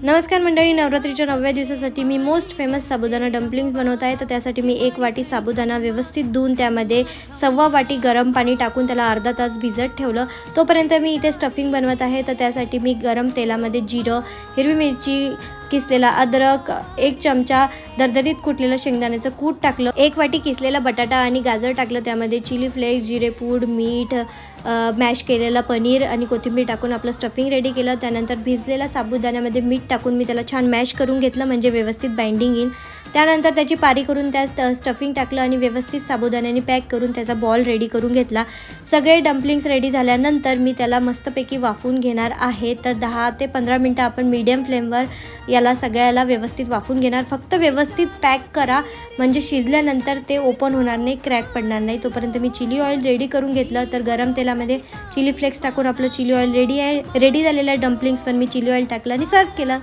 नमस्कार मंडळी, नवरात्रीच्या 9व्या दिवसासाठी मी मोस्ट फेमस साबुदाणा डम्पलिंग्स बनवत आहे। तर त्यासाठी मी 1 वाटी साबुदाणा व्यवस्थित धुवून त्यामध्ये 1.25 वाटी गरम पाणी टाकून त्याला अर्धा तास भिजत ठेवलं। तोपर्यंत मी इथे स्टफिंग बनवत आहे। तर त्यासाठी मी गरम तेलामध्ये जिरं, हिरवी मिरची, किसलेला अद्रक, 1 चमचा दरदरीत कुटलेलं शेंगदाण्याचं कूट टाकलं, 1 वाटी किसलेला बटाटा आणि गाजर टाकलं, त्यामध्ये चिली फ्लेक्स, जिरे पूड, मीठ, मॅश केलेला पनीर आणि कोथिंबीर टाकून आपलं स्टफिंग रेडी केलं। त्यानंतर भिजलेल्या साबुदाण्यामध्ये मीठ टाकून मी त्याला छान मॅश करून घेतलं, म्हणजे व्यवस्थित बाइंडिंग येईल। त्यानंतर त्याची पारी करून त्यात स्टफिंग टाकलं आणि व्यवस्थित साबुदाण्याने पॅक करून त्याचा बॉल रेडी करून घेतला। सगळे डम्पलिंग्स रेडी झाल्यानंतर मी त्याला मस्तपैकी वाफवून घेणार आहे। तर 10 ते 15 मिनटं आपण मीडियम फ्लेमवर याला सगळ्याला व्यवस्थित वाफवून घेणार। फक्त व्यवस्थित पॅक करा, म्हणजे शिजल्यानंतर ते ओपन होणार नाही, क्रॅक पडणार नाही। तोपर्यंत मी चिली ऑइल रेडी करून घेतलं। तर गरम तेलामध्ये चिली फ्लेक्स टाकून आपलं चिली ऑइल रेडी झालेल्या डम्पलिंग्सवर मी चिली ऑइल टाकलं आणि सर्व केलं।